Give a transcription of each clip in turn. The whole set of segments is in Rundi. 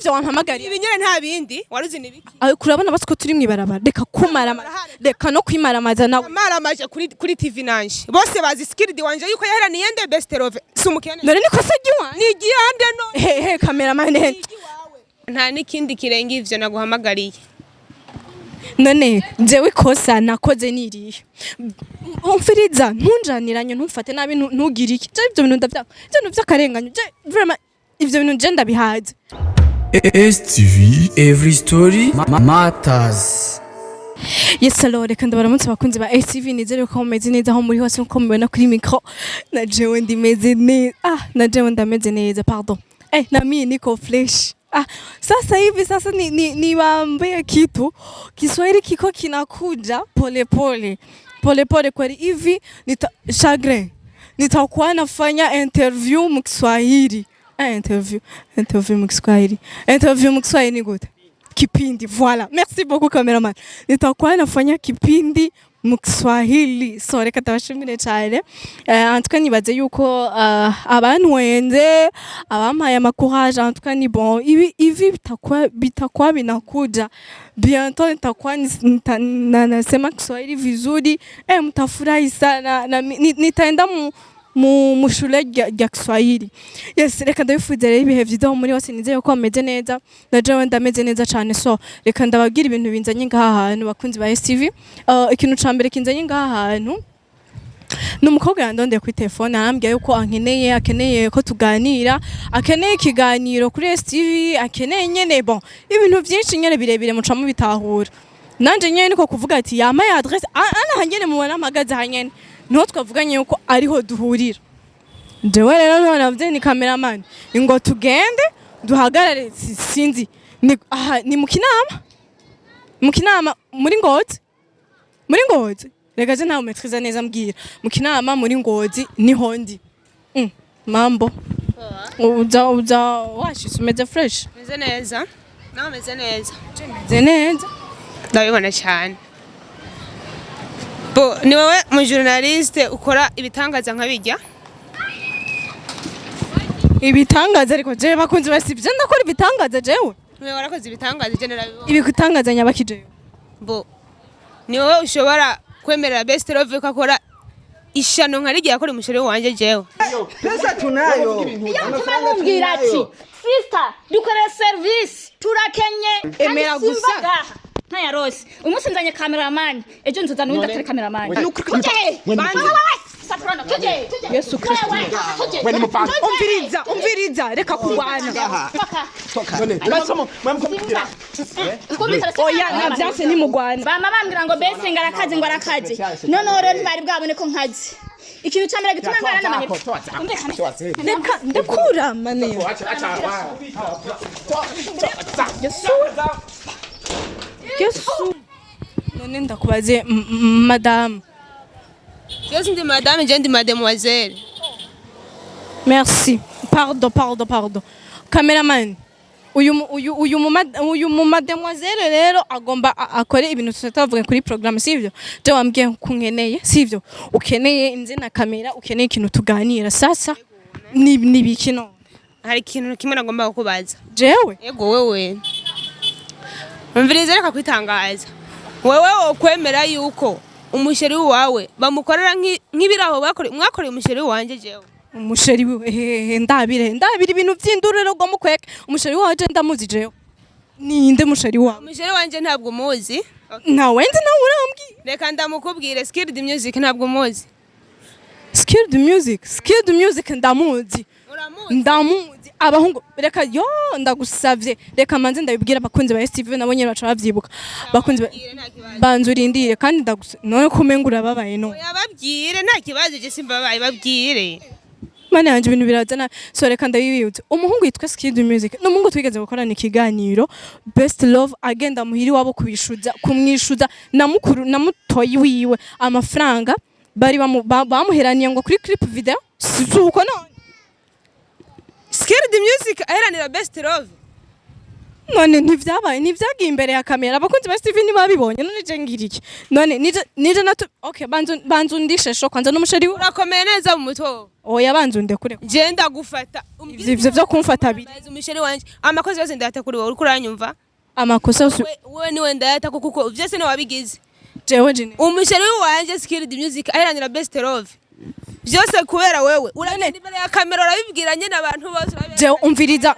nivyo wampamagariye ibi nyene nta bindi waruzi nibiki kurabona batsko turi mwibarabara reka kumara reka no kwimaramaza nawe maramaje kuri TV nanje bose bazi skilled wanje yuko yaheraniye nde best love sumukene none niko se giwa ni gihande no he cameraman nta nikindi kirenga ivyo naguhamagariye none jewe kosa nakoze niriye umfiriza ntunjaniranye ntumfate nabi ntugire iki ibyo bintu ndavya by'akarenganyo vraiment ivyo bintu je ndabihaze STV every story matters. Yes alors reka ndabaramutse bakunzi ba STV nizere ko mumeze neza aho muri hose uko mubona kuri micro na jewe ndimeze neza na jewe ndameze neza pardon na mimi niko fresh sasa hivi sasa niwaambie kitu Kiswahili kiko kinakuja pole pole kwa hivi chagrin nitakuwa nafanya interview mkiswahili interview mkiswahili ni gute kipindi voilà merci beaucoup cameraman nitakuwa nafanya kipindi mkiswahili so reka tabashimire cyane antuka nibaze yuko abantu wende abampaye amacourage antuka ni bon ivi bitakuwa binakuja bientôt nitakuwa nasema Kiswahili vizuri mtafurahi sana nitaenda mu shule ya Kiswahili. Yes, reka ndabifuze rero ibihe vyiza muri hose nizeye ko ameze neza na jewe ndameze neza cyane so reka ndababwira ibintu binzanye ngaha hantu bakunzi ba STV. Ikintu cambere kinzanye ngaha hantu n'umukobwa yandondeye kuri telefone arambwiye yuko akeneye ko tuganira akeneye ikiganiro kuri STV akeneye nyene bon ibintu byinshi nyene birebire muca mu bitahura nanje nyene niko kuvuga ati yama ya adresse ana hanyene mubona magaze hanyene no twavuganye yuko ariho duhurira jewe rero none ni cameraman ngo tugende duhagarare sinzi ni mukinama muri ngozi rega je nta umetriza neza mbwira mukinama muri ngozi niho ndi mambo uza washise umeze fresh meze neza nawe meze neza ndabibona cyane bo ni wowe mu journaliste ukora ibitangaza nkabijya ibitangaza ariko je bakunzi basibye ndakora ibitangaza jewe wewe warakoze ibitangaza je narabibona ibitangaza nyabakije bo ni wowe ushobora kwemerera best love ko akora ishano nkarigiye akora umushore wanje jewe pesa tunayo yamubwira ati sister dukora service turakenye emera gusa ntaya rose umunsi nzanye cameraman ejo nzuzana undi atari cameraman Yesu Kristo wani mupanga umviriza reka kurwana oya navyase ni mugwana bama bambwira ngo bese ngo arakaze none rero ntibari bwabone ko nkaze ikintu cyambere gituma ngana n'amanye reka ndakura mane Yesu none ndakubaze madame Yesu ndi madame je ndi mademoiselle merci pardon cameraman uyu mademoiselle rero agomba akore ibintu tutavuga kuri programme sivyo je wambwiye kunkeneye sivyo ukeneye inzina kamera ukeneye ikintu tuganira sasa ni bikino hari ikintu kimwe nagomba kukubaza jewe yego wewe umvirize reka kwitangaza wewe okwemera yuko umusheri wawe bamukorera nk'ibiraho mwakoreye umusheri wanje jewe umusheri wiwe ndabire ibintu vy'indurero go mukweke umusheri waje ndamuzi jewe ninde musheri wawe umusheri wanje ntabwo muzi nawe nzi nawe urambwiye reka ndamukubwire skilled music ntabwo muzi skilled music ndamuzi abahungu reka yo ndagusavye reka manze ndabibwira abakunzi ba STV nabonye baca bavyibuka bakunzi banzurindire kandi none kumengura babaye no yababwire nta kibazo je simbabaye babwire mane yanje ibintu birazana so reka ndabibiyutse umuhungu yitwa Skilled Music n'umuhungu twigeze gukorana ikiganiro best love agenda muhiri wabo kumwishuza na mukuru na mutoyi wiwe amafaranga bari bamuheraniye ngo kuri clip video suko none Skilled Music aheranira best love none ntivyabaye ntivyagiye imbere ya kamera abakunzi ba Steve ntibabibonye none je ngira iki none nije natu okay banzu ndishesho kwanza n'umusheri urakomeye neza mu mutwe oya banzu ndekure je ndagufata ivyo vyo kumfata biri umusheri wanje amakosa yose ndayata kuri wowe uri kuranyumva amakosa wewe niwe ndayata kuko vyose ne wabigize jewe jine umusheri wanje Skilled Music aheranira Best Love vyose kubera wewe uragenda imbere ya kamera urabibwiranye n'abantu bose jewe umviriza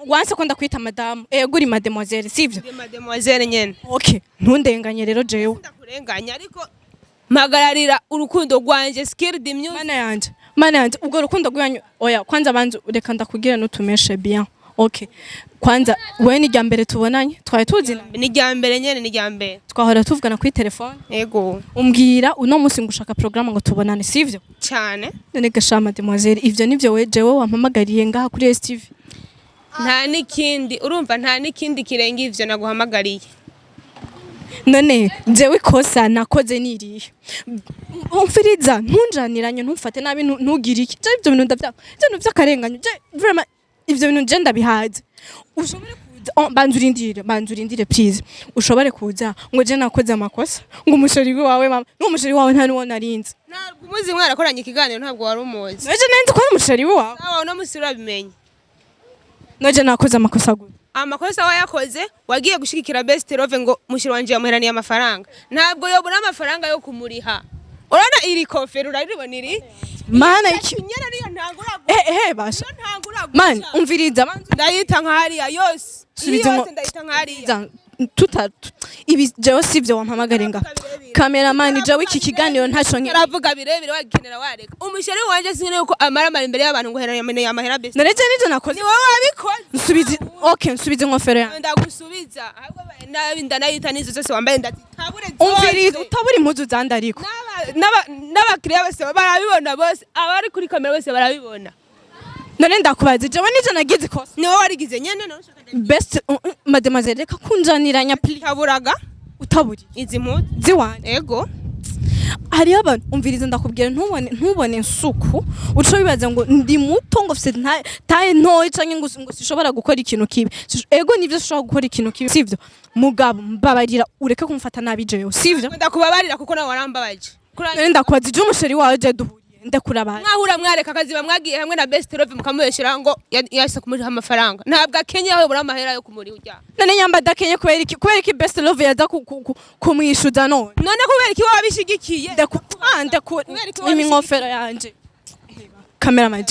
wanse ko ndakwita madame guri mademoiselle sivyo mademoiselle nyene okay ntundenganye rero jewe ndakurenganya ariko mpagararira urukundo rwanje Skilled Music mana yanje ubwo rukundo rwanyu oya kwanza banzu reka ndakugira nutumeshe bien okay kwanza wewe ni rya mbere tubonanye twaye tuzina ni rya mbere nyene ni rya mbere twahora tuvugana kuri telefone yego umbwira uno munsi ngushaka programme ngo tubonane sivyo cyane none gasha mademoiselle ivyo nivyo we jewe wampamagariye ngaha kuri STV nta nikindi urumva nta nikindi kirenga ivyo naguhamagariye none jewe ikosa nakoze niriye umfiriza ntunjaniranye ntumfate nabi ntugire iki je ivyo bintu vy'akarenganyo je vraiment ivyo bintu je ndabihaze ushobore kuza banzurindire please ushobore kuza ngo je nakoze amakosa ngo umusheri wawe mama n'umusheri wawe nta nuwo narinze ntabwo umuzi mwarakoranye ikiganiro ntabwo wari umuzi je nenze ko ari umusheri wawe sawa no musiri urabimenye noje nakoze amakosa gute amakosa wayakoze wagiye gushikira Best Love ngo mushiri wanje yamuheraniye amafaranga ntabwo yobura amafaranga yo kumuriha urana iri kofero uraribona iri mana iki nyene ariyo ntangura basha man umviriza ndayita nkahariya yose subizemo ndayita nkahariya ibi jewe sivyo wampamagarenga cameraman jewe iki kiganiro ntaco aravuga birebire wagikenera wareka umusheri wanje sinene yuko amara imbere y'abantu ngo heraniye amahera Best nareje nije nakoze ni wowe wabikoze nsubize okay nsubize ingofero yanjye ndagusubiza ahubwo nabi ndanayita nizo zose wambaye ndatabure umviriza utabura impuzu zandariko n'abakiriya bose barabibona bose abari kuri kamera bose barabibona none ndakubaza jewe nije nagize ikosa ni wowe warigize nyene no best mademoiselle reka kunjaniranya please taburaga utaburi izi mpuzu ziwanje ego hari abantu umviriza ndakubwira ntubone nsuku uco bibaza ngo ndi muto ngo fite taye ntoyi canke ngo sishobora gukora ikintu kibi ego nivyo sishobora gukora ikintu kibi sivyo mugabo mbabarira ureke kumfata nabi jewe sivyo ndakubabarira kuko nawe warambabaje none ndakubaza ije umusheri wawe je duhuriye ndakurabaye mwahura mwareka akazi bamwagiye hamwe na Best Love mukamubeshera ngo yase kumuriha amafaranga ntabwo akenye aho bura amahera yo kumuri ujya none nyamba dakenye kubera iki Best Love yaza kumwishuza none kubera iki wabishigikiye imingofero yanje cameraman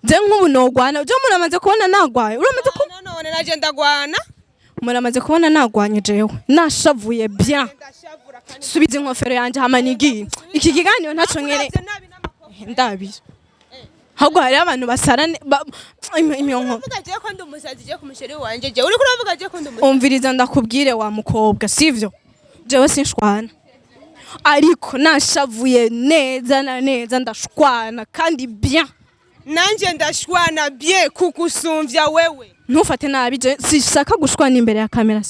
je nk'ubu nogwana je muramaze kubona nagwaye uramaze ko none naje ndagwana muramaze kubona nagwanye jewe nashavuye bien subiza ingofero yanje hamanigi iki kiganiro ntaco nkere ndabi ahubwo hari abantu basarane imyonko uvuga je ko ndi umusazi je ku musheri wanje je uri kuravuga je ko ndi umusazi umviriza ndakubwire wa mukobwa sivyo jewe sinshwana ariko nashavuye neza na neza ndashwana kandi bien nanje ndashwana bien kukusumvya wewe ntufate nabi je sishaka gushwana imbere ya kamera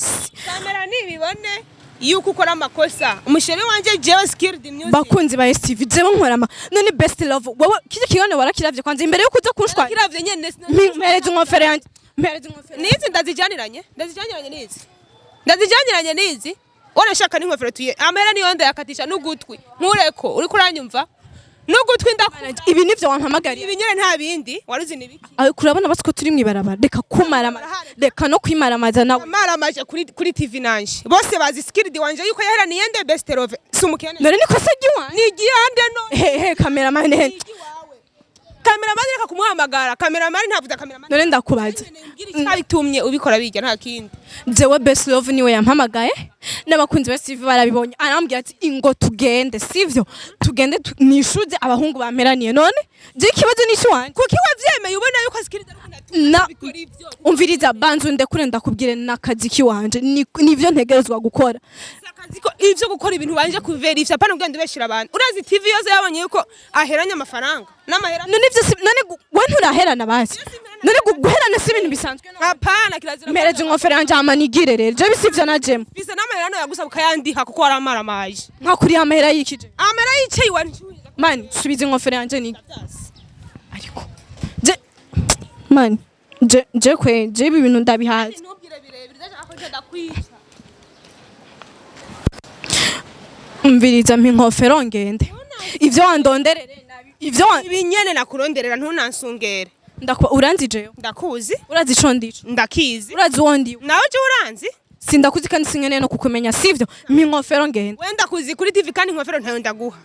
nibibone yuko ukora amakosa umusheri wanje jewe Skilled Music bakunzi ba STV jewe nkorama none Best Love wowe kije kigane warakiravye kwanza imbere yo kuza kunshwana kiravye nyene mpereze ingofero yanje nizi ndazijaniranye nizi wanashaka n'ingofero tuye amahera niyo ndayakatisha n'ugutwi nkureko uri kuranyumva n'ugutwi ndakunda ibi nivyo wampamagariye ibi nyene nta bindi waruzi nibiki kurabona basi ko turi mwibarabara reka reka no kwimaramaza nawe maramaje kuri TV nanje bose bazi Skilled wanje yuko yaheraniye nde Best Love sumukene none niko se giwa ni gihande no cameraman cameraman reka kumuhamagara cameraman ntavuza cameraman none ndakubaza bitumye ubikora bijya nta kindi jewe Best Love niwe yampamagaye n'abakunzi ba Steve barabibonye arambwira ati ingo tugende sivyo tugende nishuze abahungu bamperaniye none je kibazo nishi wanje kuki wavyemeye ubona yuko Skilled na umviriza banzu ndekure ndakubwire nakazi kiwanje nivyo ntegerezwa gukora akaziko ivyo gukora ibintu banje kuverifya pana ugende beshira abantu urazi TV yose yabonye yuko aheranya amafaranga n'amahera none ivyo none we nturaherana basi none guherana si ibintu bisanzwe hapana kirazira mpereze ingofero yanje amanigire rero je bisivyo najemo bisa n'amahera no yagusaba ukayandiha kuko waramara amaje nkakuri amahera yikije amahera yicaye wanje man subiza ingofero yanje ni ariko je man je ibi bintu ndabihaze umviriza mpinkofero ngende ivyo wandonderere nabi ibinyene nakuronderera ntunansungere uranzi jewe ndakuzi urazi ico ndico ndakizi urazi uwo ndiwe nawe je uranzi sindakuzi kandi sinkeneye no kukumenya sivyo mpinkofero ngende wenda kuzi kuri TV kandi inkofero ntayo ndaguha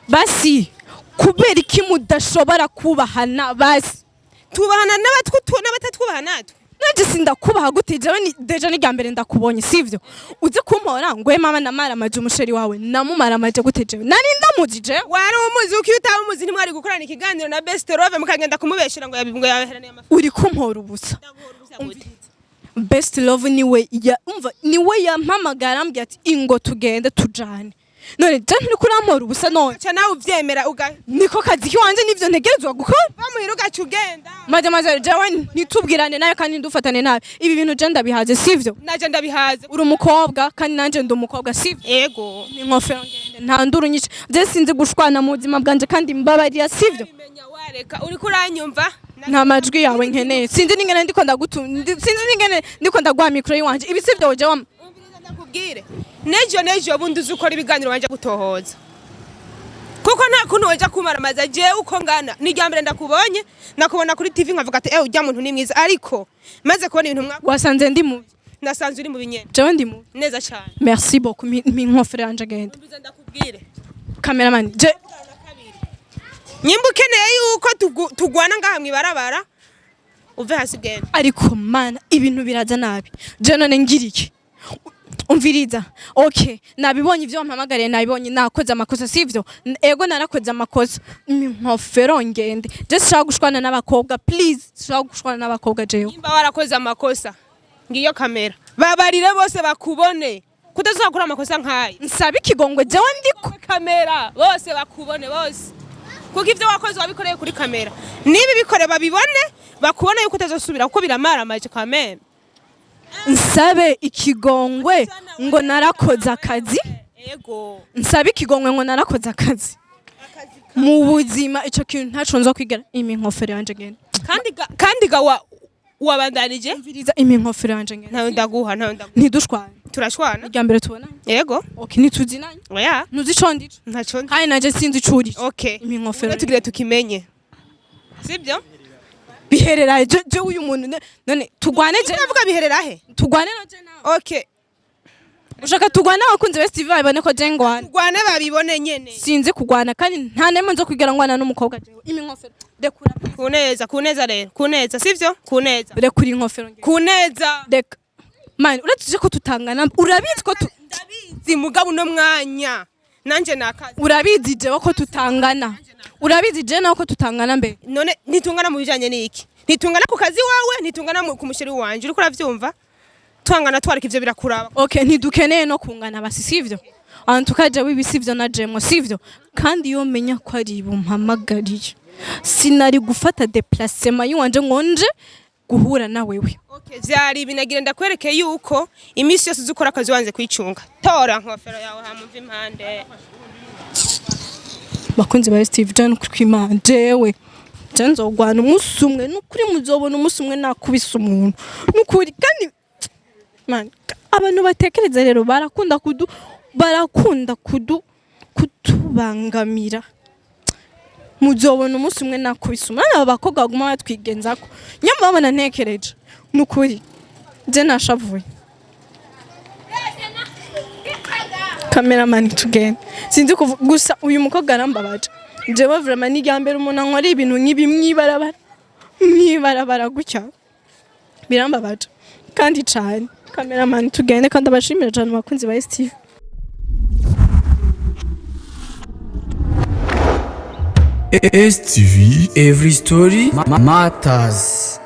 basi kubera iki mudashobora kubahana basi tubahana n'abatatwubaha natwe naje sindakubaha gute jewe ni deja ni ryambere ndakubonye sivyo uze kumpora ngwe mama namara amaje umusheri wawe namumara amaje gute jewe nari ndamuzi jewe wari umuzi uko utaba umuzi ntimwari gukorana ikiganiro na Best Love mukagenda kumubeshira ngo yabaheraniye amafaranga uri kumpora ubusa Best Love niwe yampamagara ambye ati ingo tugende tujane none je nturi kurampora ubusa none cha nawe uvyemera niko kazi kiwanje nivyo ntegerezwa gukora bamuhira ugacugenda maze jewe nitubwirane nayo kandi ndufatane nawe ibi bintu je ndabihaze sivyo naje ndabihaze uri umukobwa kandi nanje ndi umukobwa sivyo yego ni nkofero ngende nta nduru nyinshi je sinzi gushwana mu buzima bwanje kandi mbabarira sivyo bimenya wareka uri kuranyumva nta majwi yawe nkeneye sinzi ningene ndiko sinzi ningene ndiko ndagwa micro yiwanje ibi sivyo je ndakubwire nejo bundi uzukora ibiganiro wanje gutohoza kuko nta kuntu waje kumaramaza je uko ngana ni ryambere ndakubonye nakubona kuri TV nkavuga ati ujya muntu ni mwiza ariko maze kubona ibintu mwako wasanze ndi mu nasanze uri mu binyene jewe ndi mu neza cyane merci beaucoup mpinkofero yanje gende ndakubwire cameraman je nyimba ukeneye yuko tugwana ngaha mwibarabara uve hasi genda ariko mana ibintu biraza nabi je none ngiriki umviriza okay nabibonye ivyo wampamagariye nabibonye nakoze amakosa sivyo ego narakoze amakosa mpinkofero ngende je shaka gushwana n'abakobwa please shaka gushwana n'abakobwa jewe nimba warakoze amakosa ngiyo kamera babarire bose bakubone kutazakora amakosa nkayo nsaba ikigongwe jewe ndiko kamera bose bakubone bose kuko ivyo wakoze wabikoreye kuri kamera nibi bikore babibone bakubone yuko utazosubira kuko biramara amaje kamera nsabe ikigongwe ngo narakoze akazi yego nsabe ikigongwe ngo narakoze akazi mu buzima ico kintu ntaco nzo kwigera iminkofero yanje genda kandi wabandanije mviriza iminkofero yanje genda ntawe ndaguha ntidushwane turashwana ryambere tubona yego okay nituzinanye oya nuzi ico ndico ntaco kandi naje sinzi icuri okay iminkofero tugire tukimenye sibyo biherera je uyu muntu none tugwane je navuga biherera he tugwane na je nawe okay ushaka tugwana abakunzi be Steve babone ko je ngwana tugwane babibone nyene sinzi kugwana kandi nta neme nzo kwigira ngwana n'umukobwa jewe iminkofero dekura kuneza rero kuneza sivyo kuneza rekura inkofero kuneza deka man uratuje ko tutangana urabizi ko ndabizi mugabo no mwanya nanje nakazi urabizi jewe ko tutangana urabizi je nawe ko tutangana mbe none nitungana mu bijanye niki nitungana ku kazi wawe nitungana ku musheri wanje uriko uravyumva twangana twarika ivyo birakuraba okay ntidukeneye no kungana basi sivyo antu kaje wibisivyo na jemo sivyo kandi yo menya ko ari bumpamagariye sinari gufata déplacement yiwanje ngonje guhura na wewe okay vyari binagira ndakwereke yuko imisi yose uzukora akazi wanze kwicunga tora nkofero yawe hamumva impande bakunzi ba Steve John kwimana jewe nzogwana umunsi umwe nukuri muzobona umunsi umwe nakubisa umuntu nukuri kandi man abantu batekereza rero barakunda kutubangamira muzobona umunsi umwe nakubisa umuntu abakobwa baguma batwigenzako nyamba babona ntekereje nukuri je nashavuye cameraman tugende sinzi gusa uyu mukobwa arambabaje jewe vraiment ni ryambere umuntu ankora ibintu nk'ibi mwibarabara gutya birambabaje kandi cyane cameraman tugende kandi abashimira cyane abakunzi ba Steve STV, every story matters.